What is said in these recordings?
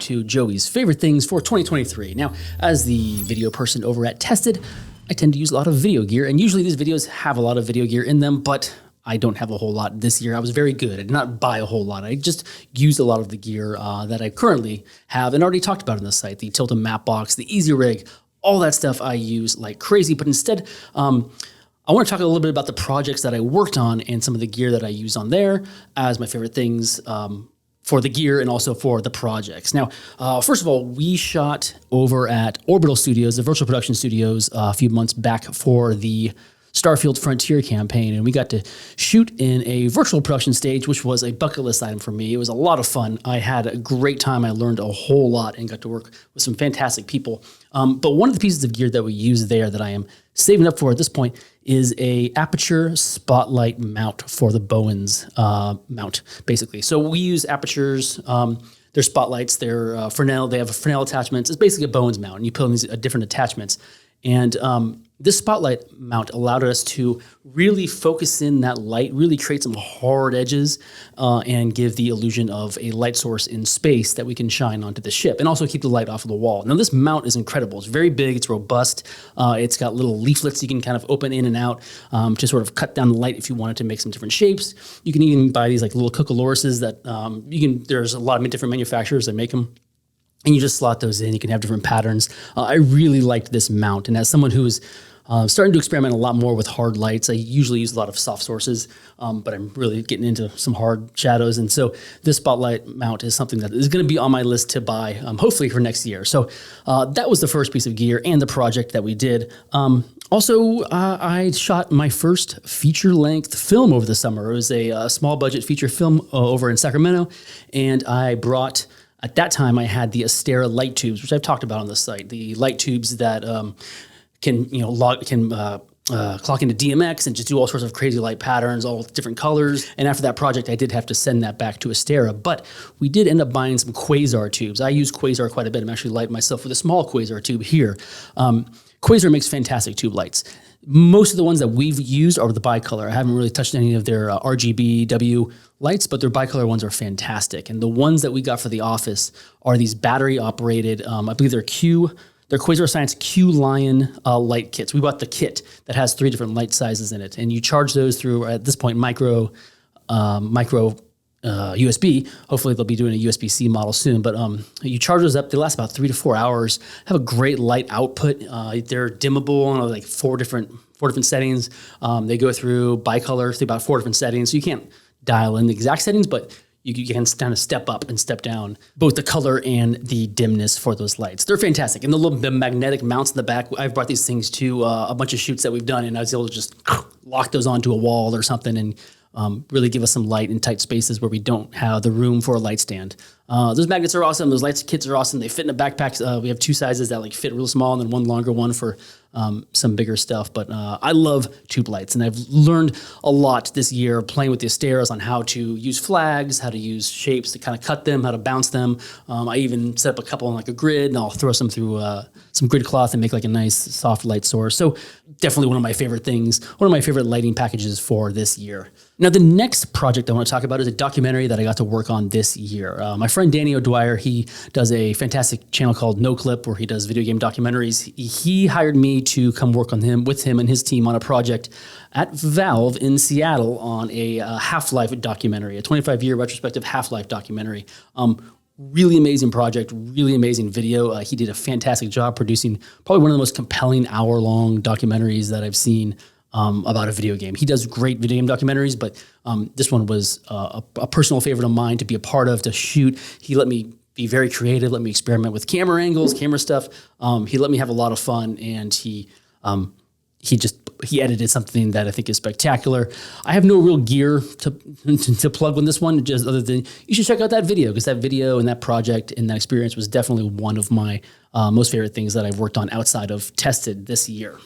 to Joey's favorite things for 2023. Now, as the video person over at Tested, I tend to use a lot of video gear, and usually these videos have a lot of video gear in them, but I don't have a whole lot this year. I was very good. I did not buy a whole lot. I just used a lot of the gear that I currently have and already talked about on the site, the Tilta map box, the Easy Rig, all that stuff I use like crazy. But instead, I want to talk a little bit about the projects that I worked on and some of the gear that I use on there as my favorite things for the gear and also for the projects. Now, first of all, we shot over at Orbital Studios, the virtual production studios, a few months back for the Starfield Frontier campaign, and we got to shoot in a virtual production stage, which was a bucket list item for me. It was a lot of fun. I had a great time. I learned a whole lot and got to work with some fantastic people. But one of the pieces of gear that we use there that I am saving up for at this point is a aperture spotlight mount for the Bowens mount, basically. So we use apertures. They're spotlights. They're Fresnel. They have Fresnel attachments. It's basically a Bowens mount, and you put in these different attachments. And this spotlight mount allowed us to really focus in that light, really create some hard edges, and give the illusion of a light source in space that we can shine onto the ship, and also keep the light off of the wall. Now, this mount is incredible. It's very big. It's robust. It's got little leaflets you can kind of open in and out to sort of cut down the light if you wanted to make some different shapes. You can even buy these like little Coca-Lorises that there's a lot of different manufacturers that make them. And you just slot those in. You can have different patterns. I really liked this mount. And as someone who is starting to experiment a lot more with hard lights, I usually use a lot of soft sources, but I'm really getting into some hard shadows. And so this spotlight mount is something that is going to be on my list to buy, hopefully for next year. So that was the first piece of gear and the project that we did. Also, I shot my first feature-length film over the summer. It was a small-budget feature film over in Sacramento, and I brought... At that time, I had the Astera light tubes, which I've talked about on the site. The light tubes that can clock into DMX and just do all sorts of crazy light patterns, all different colors. And after that project, I did have to send that back to Astera. But we did end up buying some Quasar tubes. I use Quasar quite a bit. I'm actually lighting myself with a small Quasar tube here. Quasar makes fantastic tube lights. Most of the ones that we've used are the bicolor. I haven't really touched any of their RGB lights, but their bicolor ones are fantastic. And the ones that we got for the office are these battery operated, I believe they're Quasar Science Q Lion light kits. We bought the kit that has 3 different light sizes in it, and you charge those through, at this point, micro USB. Hopefully they'll be doing a USB-C model soon, but you charge those up. They last about 3 to 4 hours, have a great light output. They're dimmable on like four different settings. They go through bicolor through about 4 different settings. So you can't dial in the exact settings, but you can kind of step up and step down both the color and the dimness for those lights. They're fantastic. And the magnetic mounts in the back, I've brought these things to a bunch of shoots that we've done, and I was able to just lock those onto a wall or something and really give us some light in tight spaces where we don't have the room for a light stand. Those magnets are awesome. Those lights kits are awesome. They fit in a backpack. We have 2 sizes that like fit real small and then one longer one for some bigger stuff. But I love tube lights, and I've learned a lot this year playing with the Asteras on how to use flags, how to use shapes to kind of cut them, how to bounce them. I even set up a couple on like a grid, and I'll throw some through some grid cloth and make like a nice soft light source. So definitely one of my favorite things, one of my favorite lighting packages for this year. Now, the next project I want to talk about is a documentary that I got to work on this year. My friend Danny O'Dwyer, he does a fantastic channel called No Clip where he does video game documentaries. He hired me to come work with him and his team on a project at Valve in Seattle on a Half-Life documentary, a 25-year retrospective Half-Life documentary. Really amazing project, really amazing video. He did a fantastic job producing probably one of the most compelling hour-long documentaries that I've seen about a video game. He does great video game documentaries, but this one was a personal favorite of mine to be a part of, to shoot. He let me be very creative, let me experiment with camera angles, camera stuff. He let me have a lot of fun, and he edited something that I think is spectacular. I have no real gear to plug on this one, just other than you should check out that video, because that video and that project and that experience was definitely one of my most favorite things that I've worked on outside of Tested this year.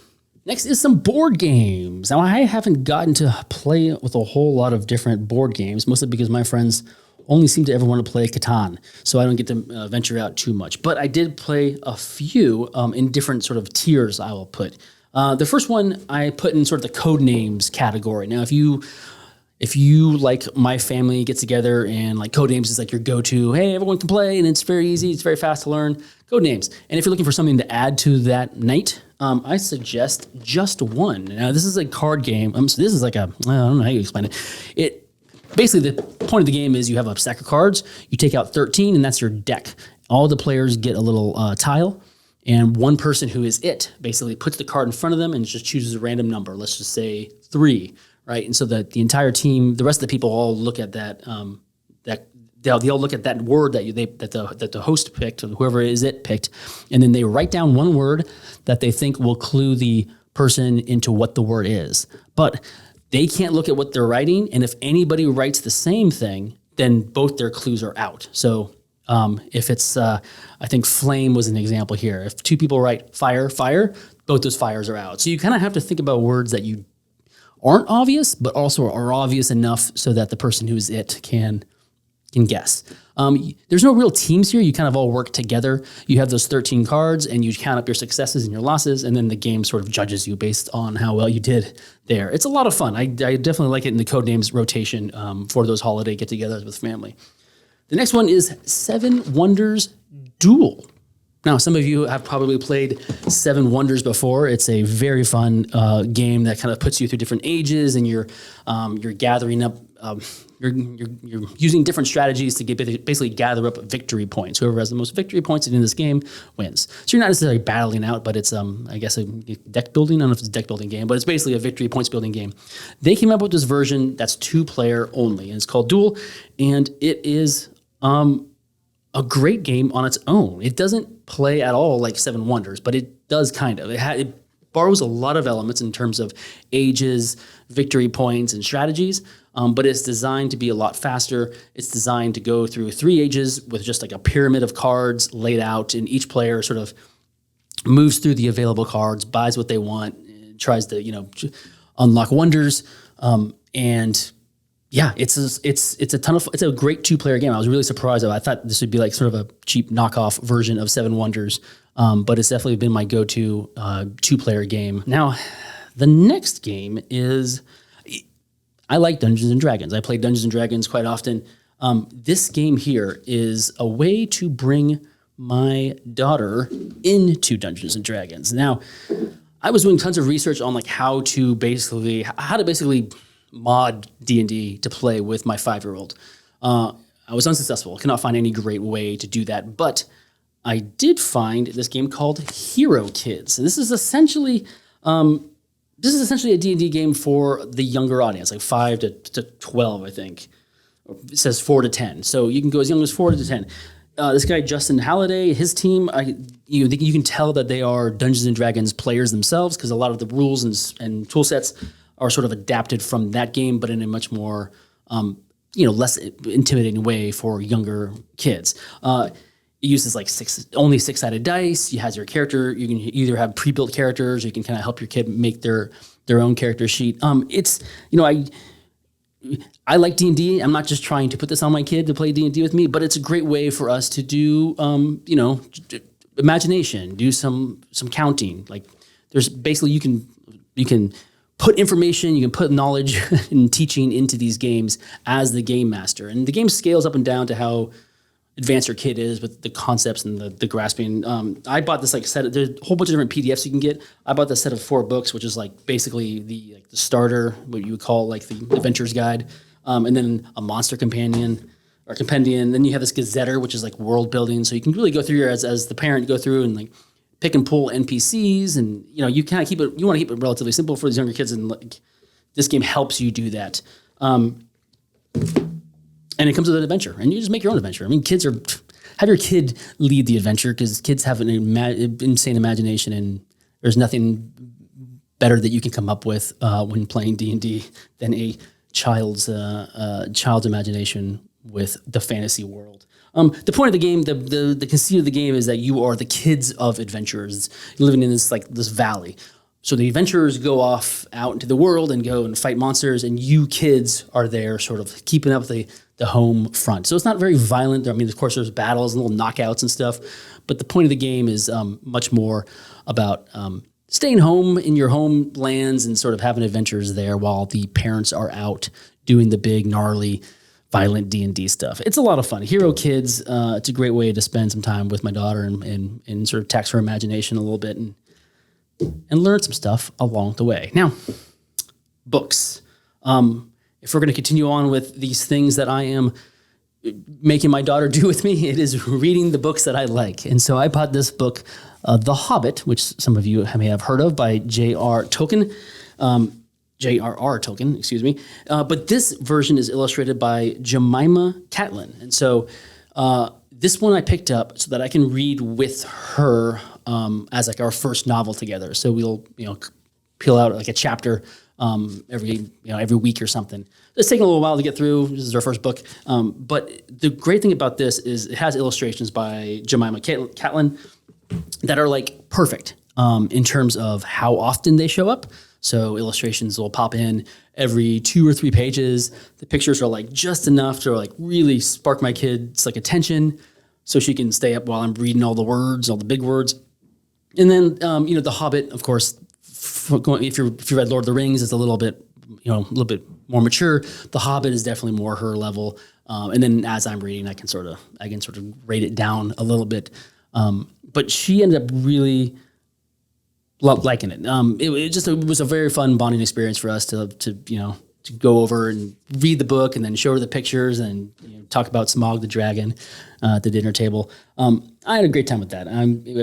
Next is some board games. Now, I haven't gotten to play with a whole lot of different board games, mostly because my friends only seem to ever want to play Catan, so I don't get to venture out too much. But I did play a few in different sort of tiers, I will put. The first one I put in sort of the code names category. Now, if you if you like my family gets together and like Codenames is like your go-to, hey, everyone can play and it's very easy, it's very fast to learn, Codenames. And if you're looking for something to add to that night, I suggest Just One. Now, this is a card game. So this is like I don't know how you explain it. Basically, the point of the game is you have a stack of cards, you take out 13, and that's your deck. All the players get a little tile, and one person who is it basically puts the card in front of them and just chooses a random number. Let's just say 3, right? And so that the entire team, the rest of the people all look at that, they'll look at that word that the host picked, or whoever is it picked, and then they write down one word that they think will clue the person into what the word is. But they can't look at what they're writing, and if anybody writes the same thing, then both their clues are out. So if it's, I think flame was an example here. If 2 people write fire, fire, both those fires are out. So you kind of have to think about words that you aren't obvious, but also are obvious enough so that the person who's it can guess. There's no real teams here. You kind of all work together. You have those 13 cards and you count up your successes and your losses, and then the game sort of judges you based on how well you did there. It's a lot of fun. I definitely like it in the Codenames rotation for those holiday get-togethers with family. The next one is 7 Wonders Duel. Now, some of you have probably played 7 Wonders before. It's a very fun game that kind of puts you through different ages, and you're gathering up. You're using different strategies to basically gather up victory points. Whoever has the most victory points in this game wins. So you're not necessarily battling out, but it's I guess a deck building. I don't know if it's a deck building game, but it's basically a victory points building game. They came up with this version that's 2-player only, and it's called Duel, and it is a great game on its own. It doesn't play at all like 7 Wonders, but it does kind of. It borrows a lot of elements in terms of ages, victory points, and strategies, but it's designed to be a lot faster. It's designed to go through 3 ages with just like a pyramid of cards laid out, and each player sort of moves through the available cards, buys what they want, tries to unlock wonders, and yeah, it's a ton of. It's a great 2-player game. I was really surprised. I thought this would be like sort of a cheap knockoff version of 7 Wonders, but it's definitely been my go-to 2-player game. Now, the next game is, I like Dungeons and Dragons. I play Dungeons and Dragons quite often. This game here is a way to bring my daughter into Dungeons and Dragons. Now, I was doing tons of research on like how to basically mod D&D to play with my 5-year-old. I was unsuccessful. Cannot find any great way to do that, but I did find this game called Hero Kids. And this is essentially a D&D game for the younger audience, like 5 to 12, I think. It says 4 to 10. So you can go as young as 4 to 10. This guy, Justin Halliday, his team, you can tell that they are Dungeons and Dragons players themselves, because a lot of the rules and tool sets are sort of adapted from that game, but in a much more, less intimidating way for younger kids. It uses like only 6-sided dice. You has your character. You can either have pre-built characters, or you can kind of help your kid make their own character sheet. I like D&D. I'm not just trying to put this on my kid to play D&D with me, but it's a great way for us to do, imagination, do some counting. Like there's basically, you can put information, you can put knowledge and teaching into these games as the game master. And the game scales up and down to how advanced your kid is with the concepts and the grasping. I bought this set. There's a whole bunch of different PDFs you can get. I bought this set of 4 books, which is like basically the starter, what you would call like the adventurer's guide, and then a monster companion or compendium. Then you have this gazetter, which is like world building. So you can really go through here as the parent, go through and like pick and pull NPCs, and you kind of you want to keep it relatively simple for these younger kids, and like this game helps you do that. And it comes with an adventure, and you just make your own adventure. I mean, have your kid lead the adventure, because kids have an insane imagination, and there's nothing better that you can come up with when playing D&D than a child's imagination with the fantasy world. The point of the game, the conceit of the game is that you are the kids of adventurers living in this valley. So the adventurers go off out into the world and go and fight monsters, and you kids are there sort of keeping up the home front. So it's not very violent. I mean, of course, there's battles and little knockouts and stuff, but the point of the game is much more about staying home in your homelands and sort of having adventures there while the parents are out doing the big, gnarly, violent D&D stuff. It's a lot of fun. Hero Kids, it's a great way to spend some time with my daughter and sort of tax her imagination a little bit and learn some stuff along the way. Now, books. If we're going to continue on with these things that I am making my daughter do with me, it is reading the books that I like. And so I bought this book, The Hobbit, which some of you may have heard of, by J.R.R. Tolkien, excuse me. But this version is illustrated by Jemima Catlin. And so this one I picked up so that I can read with her as like our first novel together. So we'll, peel out like a chapter every week or something. It's taking a little while to get through. This is our first book. But the great thing about this is it has illustrations by Jemima Catlin that are like perfect in terms of how often they show up. So illustrations will pop in every 2 or 3 pages. The pictures are like just enough to like really spark my kid's like attention so she can stay up while I'm reading all the words, all the big words. And then, The Hobbit, of course, if you read Lord of the Rings, it's a little bit more mature. The Hobbit is definitely more her level. And then as I'm reading, I can sort of rate it down a little bit. But she ended up really liking it. It was a very fun bonding experience for us to go over and read the book and then show her the pictures and talk about Smaug the dragon at the dinner table. I had a great time with that.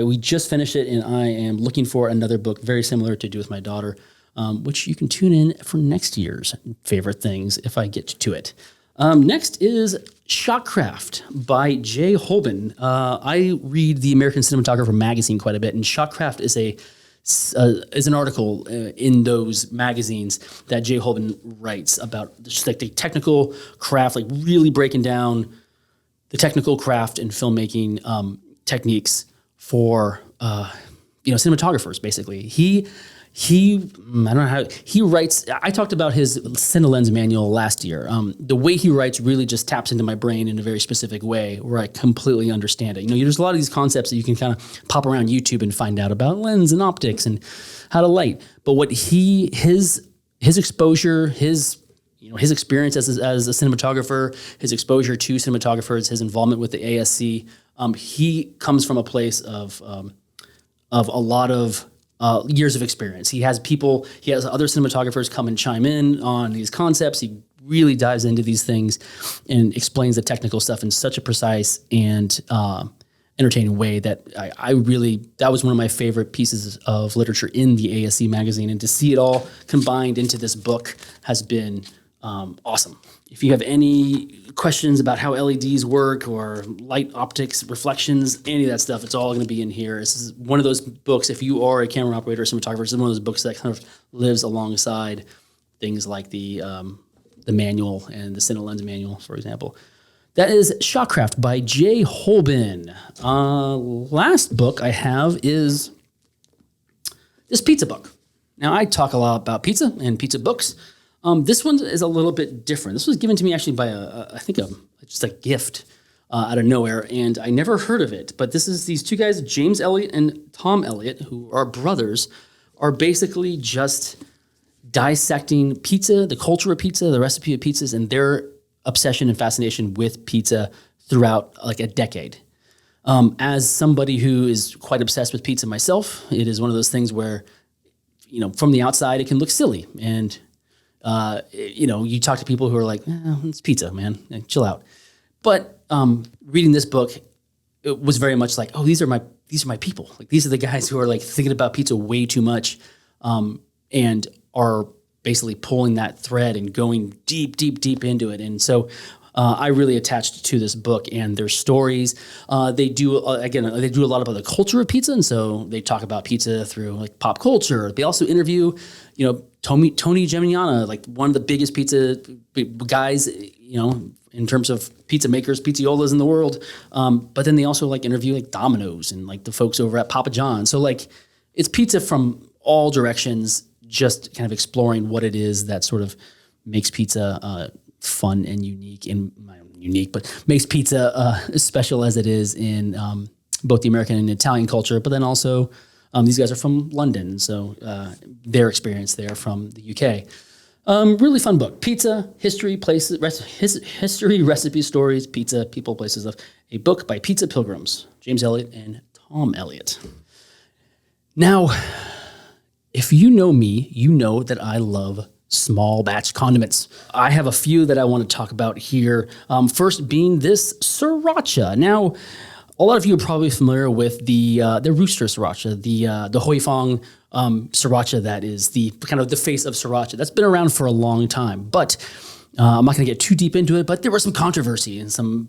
We just finished it, and I am looking for another book very similar to do with my daughter, which you can tune in for next year's favorite things if I get to it. Next is Shotcraft by Jay Holben. I read the American Cinematographer magazine quite a bit, and Shotcraft is an article in those magazines that Jay Holben writes about just like the technical craft, like really breaking down the technical craft and filmmaking techniques for cinematographers. Basically, he I don't know how he writes. I talked about his Cinelens manual last year. The way he writes really just taps into my brain in a very specific way where I completely understand it. There's a lot of these concepts that you can kind of pop around YouTube and find out about lens and optics and how to light. But what his exposure, his experience as a cinematographer, his exposure to cinematographers, his involvement with the ASC, he comes from a place of a lot of years of experience. He has other cinematographers come and chime in on these concepts. He really dives into these things and explains the technical stuff in such a precise and entertaining way that that was one of my favorite pieces of literature in the ASC magazine. And to see it all combined into this book has been awesome. If you have any questions about how LEDs work or light optics, reflections, any of that stuff, it's all going to be in here. This is one of those books, if you are a camera operator or cinematographer, this is one of those books that kind of lives alongside things like the manual and the Cinelens manual, for example. That is Shotcraft by Jay Holben. Last book I have is this pizza book. Now, I talk a lot about pizza and pizza books. This one is a little bit different. This was given to me actually by just a gift out of nowhere, and I never heard of it. But this is these two guys, James Elliott and Tom Elliott, who are brothers, are basically just dissecting pizza, the culture of pizza, the recipe of pizzas, and their obsession and fascination with pizza throughout like a decade. As somebody who is quite obsessed with pizza myself, it is one of those things where, from the outside, it can look silly. And you talk to people who are like, it's pizza, man, chill out. But reading this book, it was very much like, oh, these are my people. Like, these are the guys who are like thinking about pizza way too much, and are basically pulling that thread and going deep, deep, deep into it. And so I really attached to this book and their stories. They do a lot about the culture of pizza, and so they talk about pizza through like pop culture. They also interview, Tony Geminiana, like one of the biggest pizza guys, in terms of pizza makers, pizzaiolas in the world. But then they also like interview like Domino's and like the folks over at Papa John's. So like it's pizza from all directions, just kind of exploring what it is that sort of makes pizza fun and unique, but makes pizza special as it is in both the American and Italian culture. But then also these guys are from London, so their experience there from the UK. Really fun book. Pizza, history, places, history, recipe, stories, pizza, people, places of a book by Pizza Pilgrims, James Elliott and Tom Elliott. Now, if you know me, you know that I love small batch condiments. I have a few that I want to talk about here. First being this sriracha. Now, a lot of you are probably familiar with the rooster sriracha, the Hoi Fong sriracha that is the kind of the face of sriracha. That's been around for a long time, but I'm not going to get too deep into it. But there was some controversy and some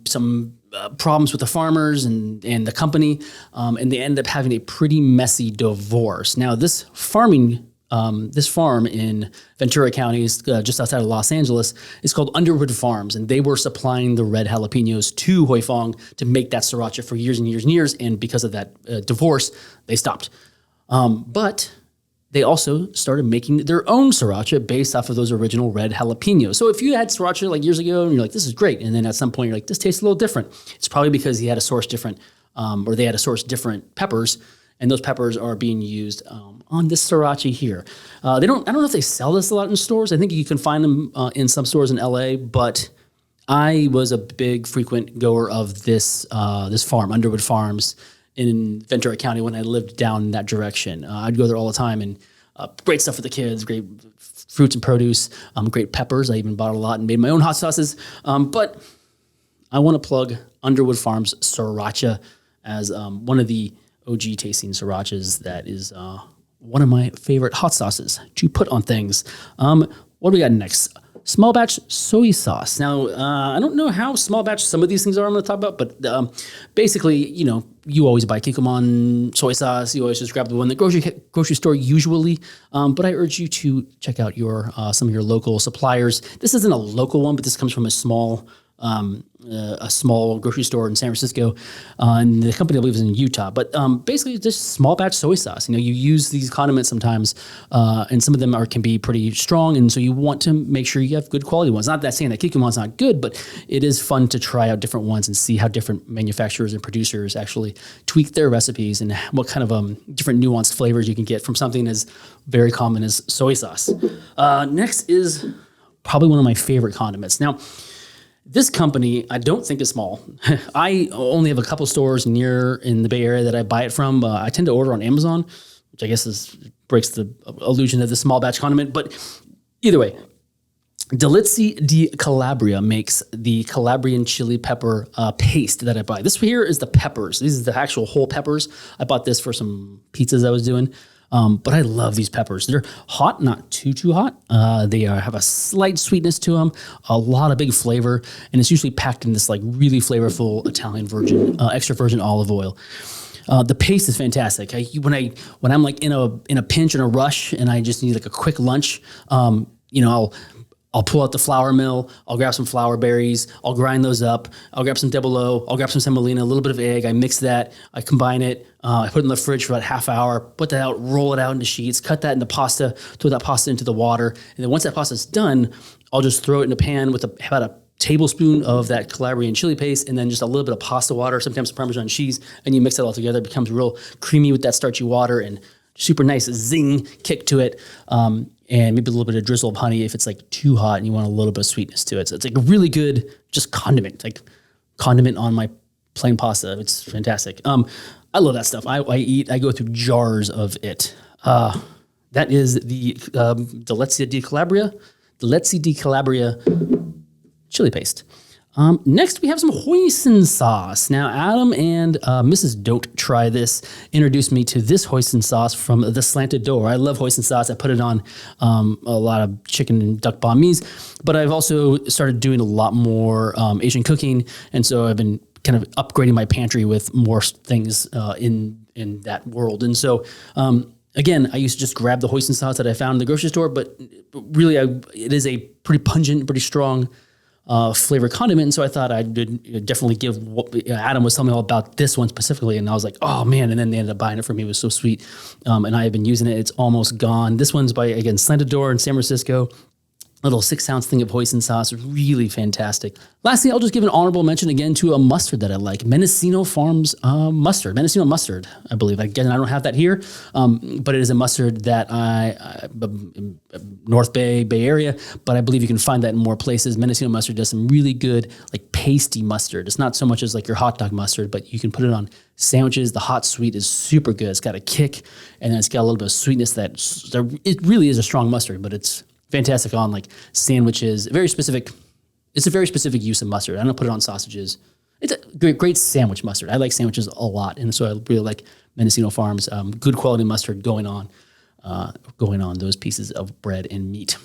problems with the farmers and the company, and they ended up having a pretty messy divorce. Now, this farm in Ventura County, just outside of Los Angeles, is called Underwood Farms, and they were supplying the red jalapenos to Hoi Fong to make that sriracha for years and years and years, and because of that divorce, they stopped. But they also started making their own sriracha based off of those original red jalapenos. So if you had sriracha like years ago and you're like, this is great, and then at some point you're like, this tastes a little different, it's probably because he had to source different, or they had to source different peppers, and those peppers are being used on this sriracha here. I don't know if they sell this a lot in stores. I think you can find them in some stores in LA, but I was a big frequent goer of this farm, Underwood Farms, in Ventura County when I lived down that direction. I'd go there all the time, and great stuff for the kids, great fruits and produce, great peppers. I even bought a lot and made my own hot sauces. But I want to plug Underwood Farms Sriracha as one of the OG tasting srirachas that is one of my favorite hot sauces to put on things. What do we got next? Small batch soy sauce. Now, I don't know how small batch some of these things are I'm going to talk about, but basically, you always buy Kikkoman soy sauce. You always just grab the one in the grocery store usually, but I urge you to check out some of your local suppliers. This isn't a local one, but this comes from a small grocery store in San Francisco, and the company I believe is in Utah. But basically, just small batch soy sauce. You use these condiments sometimes, and some of them can be pretty strong, and so you want to make sure you have good quality ones. Not that saying that Kikkoman's not good, but it is fun to try out different ones and see how different manufacturers and producers actually tweak their recipes and what kind of different nuanced flavors you can get from something as very common as soy sauce. Next is probably one of my favorite condiments. Now, this company, I don't think is small. I only have a couple stores in the Bay Area that I buy it from. I tend to order on Amazon, which I guess breaks the illusion of the small batch condiment. But either way, Delizia di Calabria makes the Calabrian chili pepper paste that I buy. This here is the peppers. These are the actual whole peppers. I bought this for some pizzas I was doing. But I love these peppers. They're hot, not too hot. They have a slight sweetness to them, a lot of big flavor, and it's usually packed in this like really flavorful Italian extra virgin olive oil. The paste is fantastic. When I'm like in a pinch and a rush, and I just need like a quick lunch, I'll pull out the flour mill, I'll grab some flour berries, I'll grind those up, I'll grab some Debolo, I'll grab some semolina, a little bit of egg, I mix that, I combine it, I put it in the fridge for about half hour, put that out, roll it out into sheets, cut that into pasta, throw that pasta into the water, and then once that pasta's done, I'll just throw it in a pan with about a tablespoon of that Calabrian chili paste, and then just a little bit of pasta water, sometimes Parmesan cheese, and you mix it all together. It becomes real creamy with that starchy water and super nice zing kick to it. And maybe a little bit of drizzle of honey if it's like too hot and you want a little bit of sweetness to it. So it's like a really good just condiment, like condiment on my plain pasta. It's fantastic. I love that stuff. I go through jars of it. That is the Delizia di Calabria chili paste. Next, we have some hoisin sauce. Now, Adam and Mrs. Don't Try This introduced me to this hoisin sauce from the Slanted Door. I love hoisin sauce. I put it on a lot of chicken and duck banh mi's, but I've also started doing a lot more Asian cooking, and so I've been kind of upgrading my pantry with more things in that world. And so, again, I used to just grab the hoisin sauce that I found in the grocery store, but really it is a pretty pungent, pretty strong flavor condiment. And so I thought I'd definitely give what Adam was telling me all about this one specifically. And I was like, oh man. And then they ended up buying it for me. It was so sweet. And I have been using it. It's almost gone. This one's by, again, Slanted Door in San Francisco. little 6-ounce thing of hoisin sauce, really fantastic. Lastly, I'll just give an honorable mention again to a mustard that I like, Mendocino Farms Mendocino mustard, I believe. Again, I don't have that here, but it is a mustard that North Bay Area, but I believe you can find that in more places. Mendocino mustard does some really good, like pasty mustard. It's not so much as like your hot dog mustard, but you can put it on sandwiches. The hot sweet is super good. It's got a kick, and then it's got a little bit of sweetness it really is a strong mustard, but it's fantastic on like sandwiches. Very specific. It's a very specific use of mustard. I don't put it on sausages. It's a great sandwich mustard. I like sandwiches a lot, and so I really like Mendocino Farms. Good quality mustard going on those pieces of bread and meat.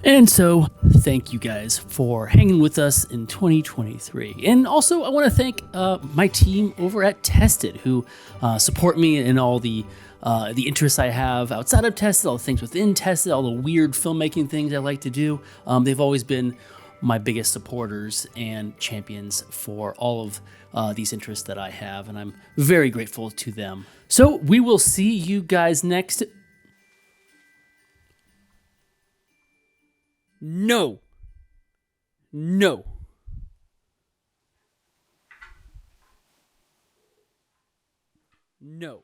And so, thank you guys for hanging with us in 2023. And also, I want to thank my team over at Tested, who support me in all the interests I have outside of Tested, all the things within Tested, all the weird filmmaking things I like to do. They've always been my biggest supporters and champions for all of these interests that I have, and I'm very grateful to them. So, we will see you guys next. No. No. No.